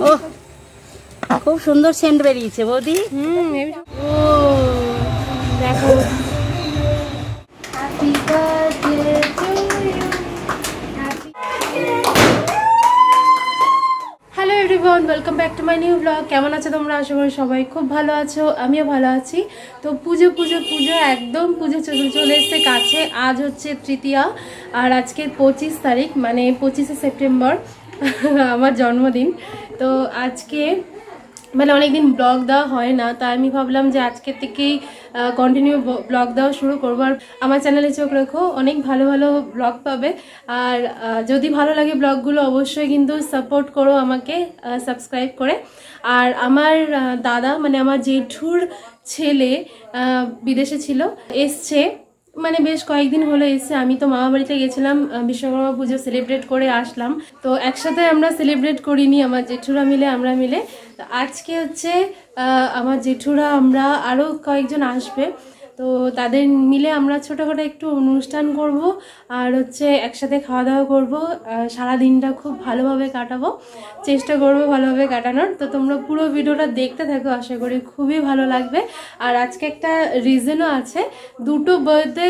ও খুব সুন্দর সেন্ট বেরিয়েছে বৌদি। ও দেখো happy birthday to you. Hello everyone, welcome back to my new blog. কেমন আছো তোমরা? আশা করি সবাই খুব ভালো আছো, আমিও ভালো আছি। তো পুজো একদম পুজো চলে এসছে কাছে। আজ হচ্ছে তৃতীয়া আর আজকে 25 তারিখ, মানে 25শে সেপ্টেম্বর আমার জন্মদিন। তো আজকে মানে অনেকদিন ব্লগ দেওয়া হয় না, তাই আমি ভাবলাম যে আজকের থেকেই কন্টিনিউ ব্লগ দেওয়া শুরু করবো। আর আমার চ্যানেলে চোখ রেখো, অনেক ভালো ভালো ব্লগ পাবে। আর যদি ভালো লাগে ব্লগগুলো অবশ্যই কিন্তু সাপোর্ট করো আমাকে সাবস্ক্রাইব করে। আর আমার দাদা মানে আমার জেঠুর ছেলে বিদেশে ছিল, এসছে, মানে বেশ কয়েকদিন হলো এসে। আমি তো মামা বাড়িতে গেছিলাম, বিশ্বকর্মা পুজো সেলিব্রেট করে আসলাম। তো একসাথে আমরা সেলিব্রেট করিনি, আমার জেঠুরা মিলে আমরা মিলে। তো আজকে হচ্ছে আমার জেঠুরা আমরা আরও কয়েকজন আসবে, তো তাদের মিলে আমরা ছোটোখাটো একটু অনুষ্ঠান করব আর হচ্ছে একসাথে খাওয়া দাওয়া করবো। সারা দিনটা খুব ভালোভাবে কাটাবো, চেষ্টা করবো ভালোভাবে কাটানোর। তো তোমরা পুরো ভিডিওটা দেখতে থাকো, আশা করি খুবই ভালো লাগবে। আর আজকে একটা রিজনও আছে, দুটো বার্থডে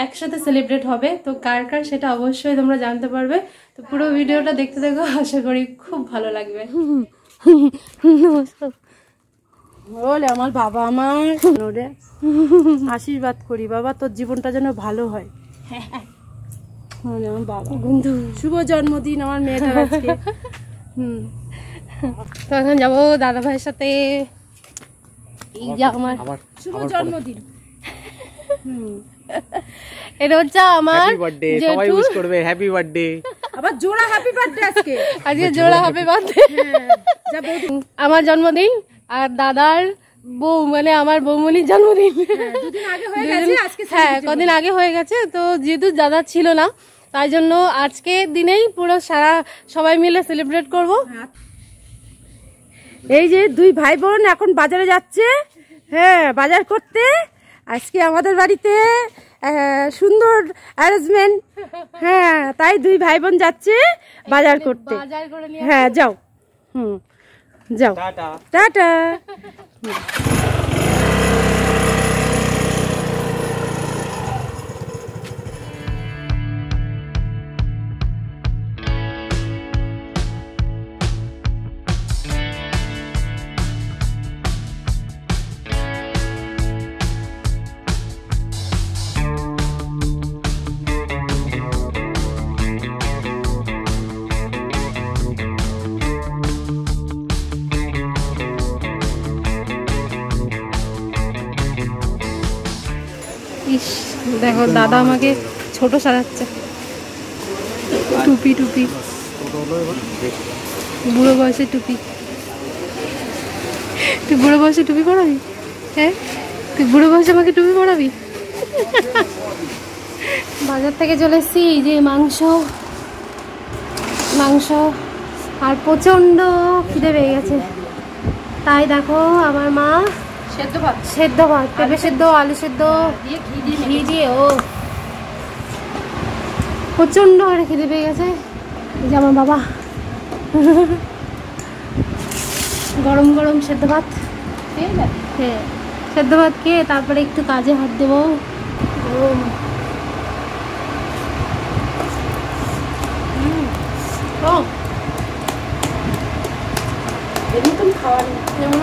একসাথে সেলিব্রেট হবে। তো কার কার সেটা অবশ্যই তোমরা জানতে পারবে। তো পুরো ভিডিওটা দেখতে থাকো, আশা করি খুব ভালো লাগবে। বলে আমার বাবা আমার আশীর্বাদ করি, বাবা তোর জীবনটা যেন ভালো হয়। আমার বাবা বন্ধু, শুভ জন্মদিন আমার মেয়েটার আজকে। তো এখন যাবো দাদা ভাইয়ের সাথে। এই যে আমার শুভ জন্মদিন। এটা হচ্ছে আমার সবাই উইশ করবে হ্যাপি বার্থডে। আবার জোড়া হ্যাপি বার্থডে আজকে জোড়া হ্যাপি বার্থডে। আমার জন্মদিন আর দাদার বউ মানে আমার বৌমনির জন্মদিন। হ্যাঁ, কদিন আগে হয়ে গেছে। তো যেহেতু দাদা ছিল না, তাই জন্য আজকে দিনেই পুরো সবাই মিলে সেলিব্রেট করব। এই যে দুই ভাই বোন এখন বাজারে যাচ্ছে, হ্যাঁ বাজার করতে। আজকে আমাদের বাড়িতে সুন্দর অ্যারেঞ্জমেন্ট, হ্যাঁ তাই দুই ভাই বোন যাচ্ছে বাজার করতে। হ্যাঁ যাও, যাও, টাটা। দেখো দাদা আমাকে ছোট সাজাচ্ছে, টুপি বুড়ো বয়সে টুপি। তুই বুড়ো বয়সে টুপি পরাবি? হ্যাঁ, তুই বুড়ো বয়সে আমাকে টুপি পরাবি? বাজার থেকে চলে এসছি। এই যে মাংস আর প্রচন্ড খিদে পেয়ে গেছে, তাই দেখো আমার মা সেদ্ধ ভাত পেঁপে সেদ্ধ আলু সেদ্ধ ঘি দিয়ে, ও প্রচন্ড করে খিদে পেয়ে গেছে। এই যে আমার বাবা গরম গরম সেদ্ধ ভাত, হ্যাঁ সেদ্ধ ভাত খেয়ে তারপরে একটু কাজে হাত দেবো।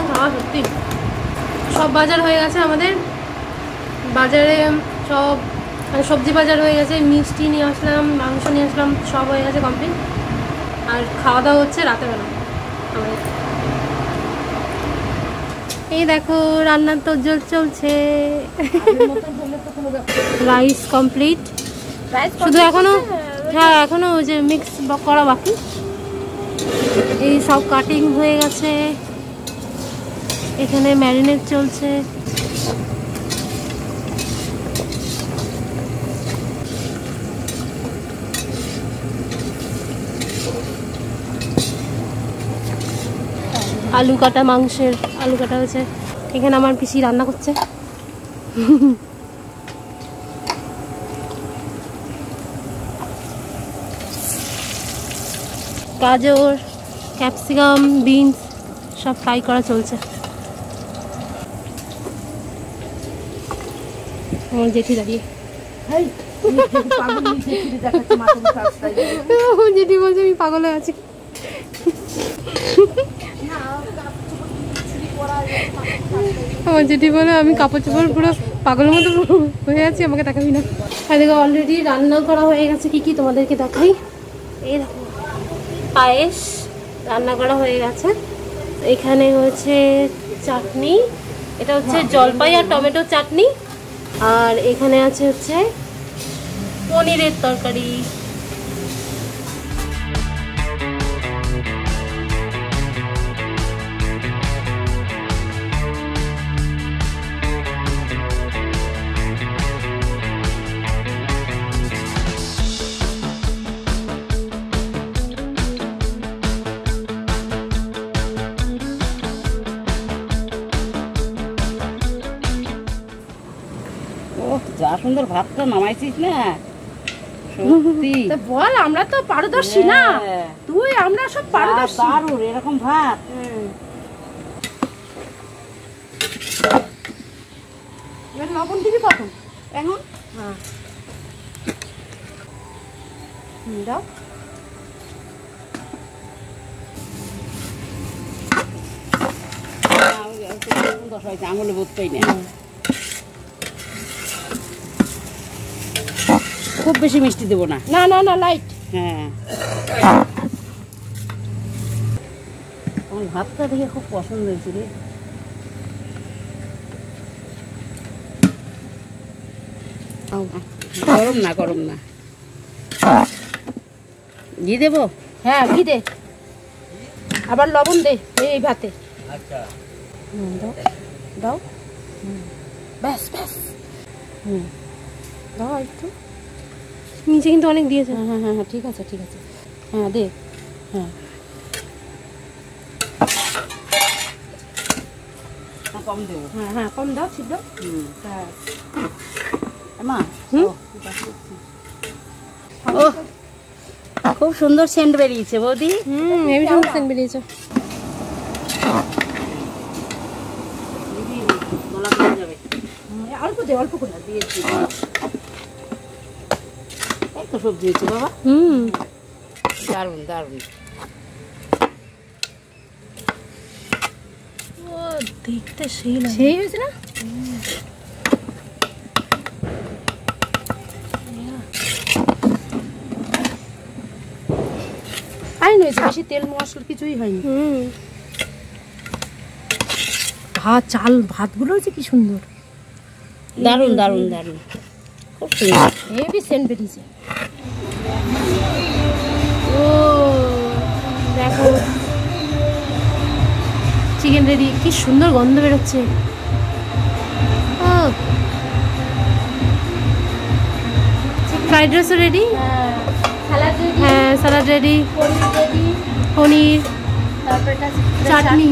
খাওয়া সত্যি। সব বাজার হয়ে গেছে আমাদের, বাজারে সব সবজি বাজার হয়ে গেছে, মিষ্টি নিয়ে আসলাম, মাংস নিয়ে আসলাম, সব হয়ে গেছে কমপ্লিট। আর খাওয়া দাওয়া হচ্ছে রাতেবেলা আমাদের। এই দেখো রান্নার তো জল চলছে, রাইস কমপ্লিট, শুধু এখনো হ্যাঁ এখনো ওই যে মিক্স করা বাকি। এই সব কাটিং হয়ে গেছে, এখানে ম্যারিনেট চলছে। আলু কাটা, মাংসের আলু কাটা হয়েছে। এখানে আমার পিসি রান্না করছে। গাজর ক্যাপসিকাম, বিনস সব ফ্রাই করা চলছে। আমার জেঠি দাঁড়িয়ে জেঠি বলছে আমি পাগল হয়ে আছি। আমার জেঠি বলে আমি কাপড় চোপড় পুরো পাগলের মতো হয়ে আছি, আমাকে দেখাবি না। এদিকে অলরেডি রান্না করা হয়ে গেছে, কি কি তোমাদেরকে দেখাই। এই দেখো পায়েস রান্না করা হয়ে গেছে। এখানে হচ্ছে চাটনি, এটা হচ্ছে জলপাই আর টমেটো চাটনি। আর এখানে আছে হচ্ছে পনিরের তরকারি। যা সুন্দর ভাতটা নামাইছিস না, সত্যি বল। আমরা তো পারদর্শী না, তুই আমরা সব পারদর্শী। দারুণ এরকম ভাত। এবার লবণ দিবি কত এখন? হ্যাঁ দাও। আঙুলে বোধ পাই না, খুব বেশি মিষ্টি দেবো না। না না না, লাইট। হ্যাঁ আমার ভাতটা দেখে খুব পছন্দ হয়েছে রে। গরম না, গরম না। ঘি দেবো? হ্যাঁ ঘি দে, আবার লবণ দে এই ভাতে। আচ্ছা দাও দাও, ব্যাস ব্যাস। দাও একটু, নিচে কিন্তু অনেক দিয়েছে। হ্যাঁ হ্যাঁ হ্যাঁ ঠিক আছে ঠিক আছে। হ্যাঁ দে। হ্যাঁ কম দেবো। হ্যাঁ হ্যাঁ কম দাও, ঠিক দাও। মা ও খুব সুন্দর সেন্ট বেরিয়েছে বৌদি। হেভি সুন্দর সেন্ট বেরিয়েছে। অল্প দে, অল্প করে দিয়েছি। তো সবজি হয়েছে বাবা। দারুণ দারুণ। ও দেখতে সেই হয়েছে না? ফাইন হয়েছে, বেশি তেল মশলা কিছুই হয়নি। ভাত চাল ভাতগুলো হয়েছে কি সুন্দর, দারুণ দারুণ দারুণ, খুব সুন্দর। হেভি সেন্ট বেরিয়েছে। ও দেখো চিকেন রেডি, কি সুন্দর গন্ধ বেরোচ্ছে। ফ্রাইড রাইসও রেডি, হ্যাঁ স্যালাড রেডি, পনির, চাটনি,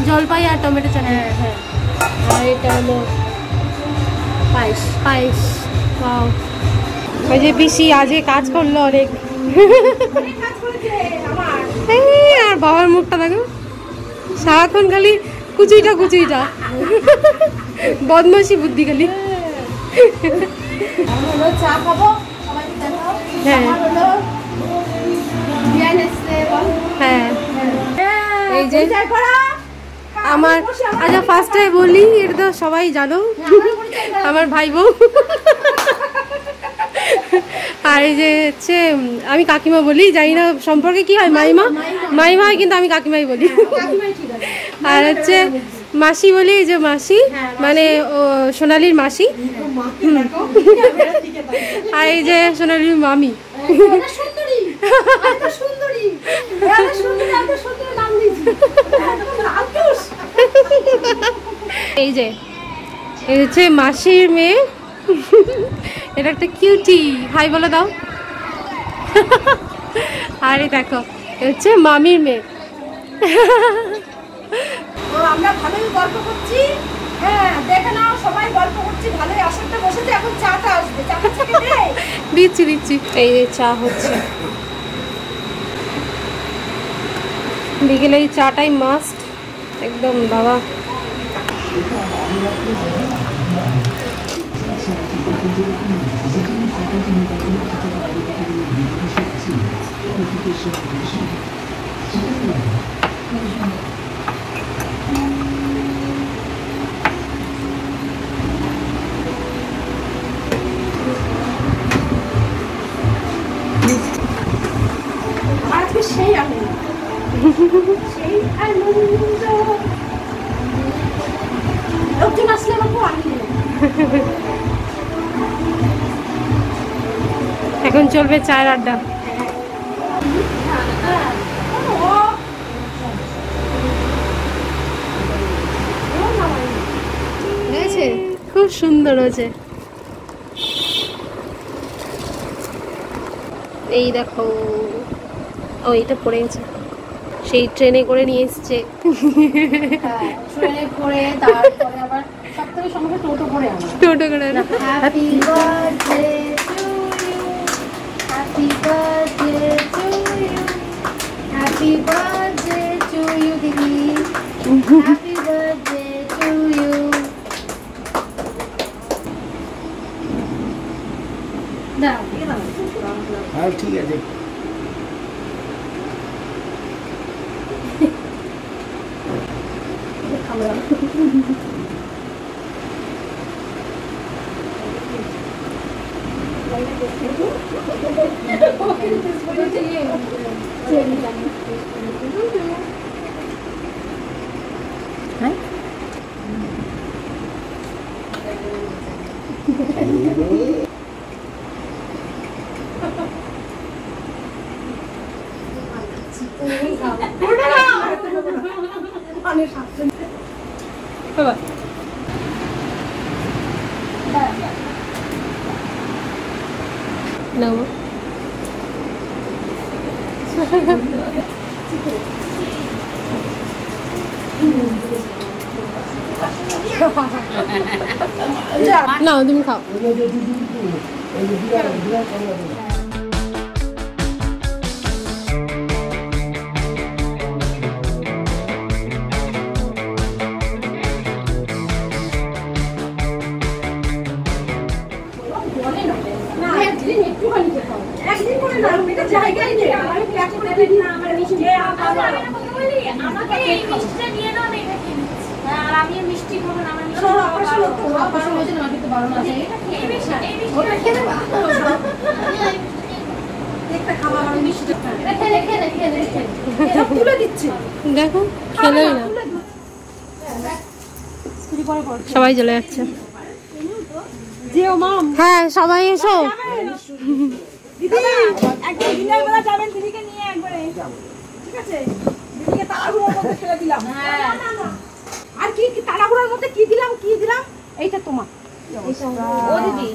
জলপাই আর টমেটো চাটনি। হ্যাঁ আর এটা হলো পায়েস। পায়েস। ওয়াও, ওই যে পিসি আজকে কাজ করলো অনেক। আর বাবার মুখটা দেখো, সারাক্ষণ খালি কুচুইটা কুচুইটা, বদমাশি বুদ্ধি খালি। চা খাবো, হ্যাঁ হ্যাঁ এই যে আমার, আচ্ছা ফার্স্টে বলি, এটা তো সবাই জানো, আমার ভাই বউ। আর এই যে হচ্ছে আমি কাকিমা বলি, জানি না সম্পর্কে কি হয়, মাইমা মাইমা হয়, কিন্তু আমি কাকিমাই বলি। আর হচ্ছে মাসি বলি, এই যে মাসি মানে ও সোনালির মাসি। আর এই যে সোনালির মামি। এই যে এই হচ্ছে মাসির মেয়ে, এটা একটা কিউটি, হাই বলে দাও। আর এই দেখো হচ্ছে মামির মেয়ে। আমরা ভালোই গল্প করছি। হ্যাঁ দেখে নাও, সবাই গল্প করছি ভালোই। আসরটা বসেছে, এখন চাটা আসবে। চাটা থেকে দে, দিচ্ছি দিচ্ছি। এই যে চা হচ্ছে। বিকেলে এই চাটাই মাস্ট একদম বাবা। আজকে সেই আনন্দ, সেই আনন্দ লোকজন আসলে আমার খুব আনন্দ। এখন চলবে চায়ের আড্ডা। খুব সুন্দর হয়েছে। এই দেখো ওইটা পড়ে গেছে, সেই ট্রেনে করে নিয়ে এসছে। ট্রেনে করে তারপরে আবার সবথেকে সমস্যা টোটো করে আনা। টোটো করে না। Happy birthday to you, happy birthday to you, happy birthday to you দিদি, হ্যাপি বার্থডে টু ইউ। দাও হ্যাঁ ঠিক আছে। নাও নাও তুমি খাও। একদিন করে না, এটা জায়গায় নেই। আমি প্যাক করে দিই না, আমার মিষ্টি আমাকে এই মিষ্টিটা নিয়ে নাও, আমি এটা কিনে নিচ্ছি। আর আমি মিষ্টি খাবো না, আমার মিষ্টি চলো খাবো অপারেশন না। করতে অপারেশন হয়েছে না, কিন্তু বারণ আছে। এই মিষ্টি ওটা খেয়ে দেবা? একটা খাবার আমি মিষ্টি রেখে রেখে রেখে রেখে এটা তুলে দিচ্ছি। দেখো খেলোই না, সবাই চলে যাচ্ছে। যেও মাম। হ্যাঁ সবাই এসো। দিদি একদিন দিনের বেলা যাবেন, দিদিকে নিয়ে একবারে, ঠিক আছে? দিদিকে তাড়াহুড়োর মধ্যে ফেলে দিলাম। আর কি কি তাড়াহুড়োর মধ্যে কি দিলাম, কি দিলাম? এইটা তোমার। ও দিদি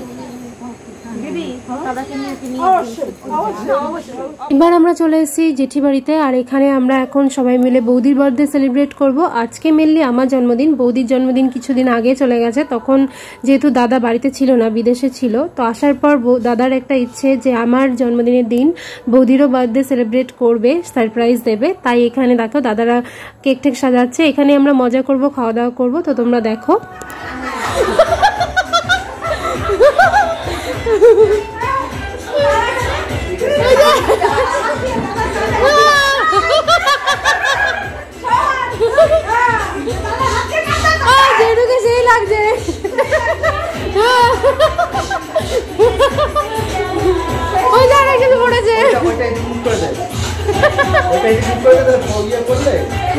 দিদি দাদাকে নিয়ে তুমি অবশ্যই অবশ্যই অবশ্যই। এবার আমরা চলে এসেছি জেঠি বাড়িতে, আর এখানে আমরা এখন সবাই মিলে বৌদির বার্থডে সেলিব্রেট করব। আজকে মেনলি আমার জন্মদিন, বৌদির জন্মদিন কিছুদিন আগে চলে গেছে। তখন যেহেতু দাদা বাড়িতে ছিল না, বিদেশে ছিল, তো আসার পর দাদার একটা ইচ্ছে যে আমার জন্মদিনের দিন বৌদিরও বার্থডে সেলিব্রেট করবে, সারপ্রাইজ দেবে। তাই এখানে দেখো দাদারা কেক টেক সাজাচ্ছে, এখানে আমরা মজা করব, খাওয়া দাওয়া করবো, তো তোমরা দেখো। জেঠুকে সেই লাগছে। ওই যে আরেকজন পড়েছে।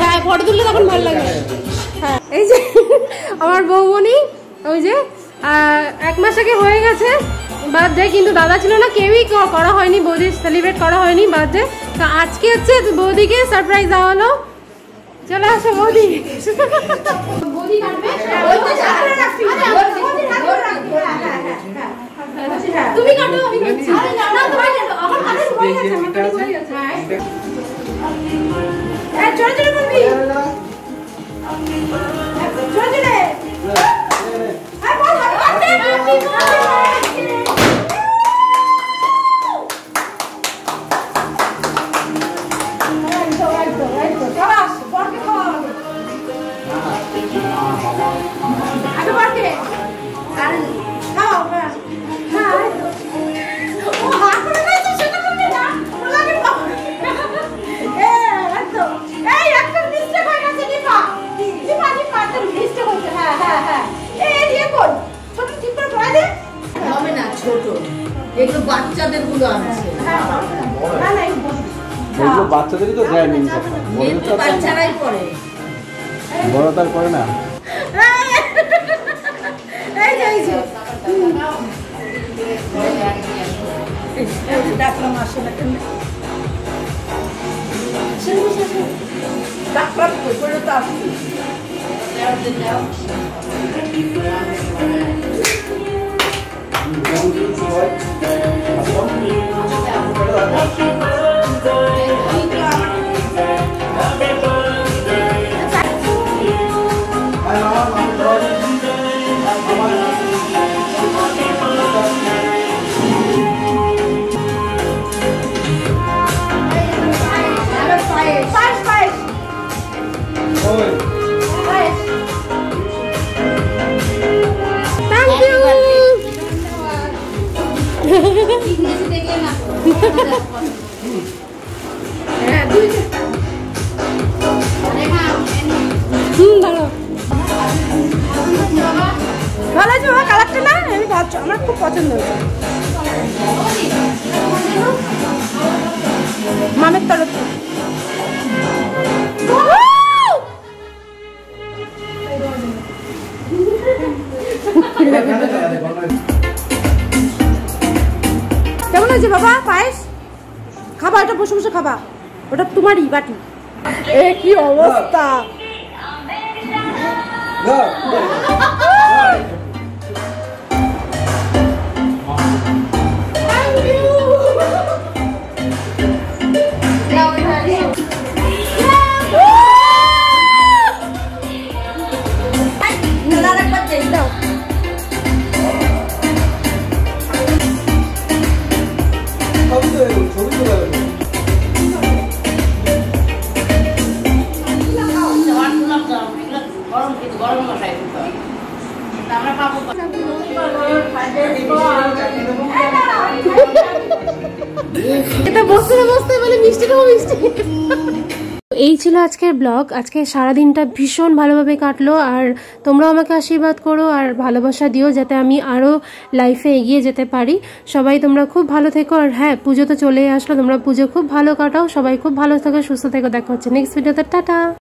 হ্যাঁ ফটো তুললে তখন ভালো লাগে। হ্যাঁ এই যে আমার বৌমনি, ওই যে 1 মাস আগে হয়ে গেছে বার্থডে, কিন্তু দাদা ছিল না, কেউই করা হয়নি, বৌদি সেলিব্রেট করা হয়নি বার্থডে। তো আজকে হচ্ছে বৌদিকে সারপ্রাইজ দেওয়া হলো। চলে আসো বৌদি। বৌদি কাটবে, তুমি কাটো, আমি কাটছি। আরে না না তুমি কাটো, আমার কাছে হয়ে গেছে, আমার কাছে হয়ে গেছে। হ্যাঁ জোরে জোরে বলবি, জোরে জোরে। হ্যাঁ বল হ্যাপি বার্থডে। বাচ্চাদের গুলো আছে। এগুলো বাচ্চাদেরই তো দেয় মেন কথা, বাচ্চারাই পড়ে, বড় তার করে না। ডাকলাম আসে না কেন, ডাক্তার করে তো আসছি। ভালো আছে বাবা, কালারটা না আমি ভাবছি আমার খুব পছন্দ হয়েছে মামের তরফ থেকে। কেমন হয়েছে বাবা পায়েস? খাবা, এটা বসে বসে খাবা, ওটা তোমারই বাটি। এ কি অবস্থা! এটা বসতে বসতে বলে মিষ্টি খাবো মিষ্টি। এই ছিল আজকের ব্লগ। আজকে সারাদিনটা ভীষণ ভালোভাবে কাটলো, আর তোমরাও আমাকে আশীর্বাদ করো আর ভালোবাসা দিও যাতে আমি আরও লাইফে এগিয়ে যেতে পারি। সবাই তোমরা খুব ভালো থেকো, আর হ্যাঁ পুজো তো চলেই আসলো, তোমরা পুজো খুব ভালো কাটাও, সবাই খুব ভালো থেকো, সুস্থ থেকো। দেখা হচ্ছে নেক্সট ভিডিওতে, টাটা।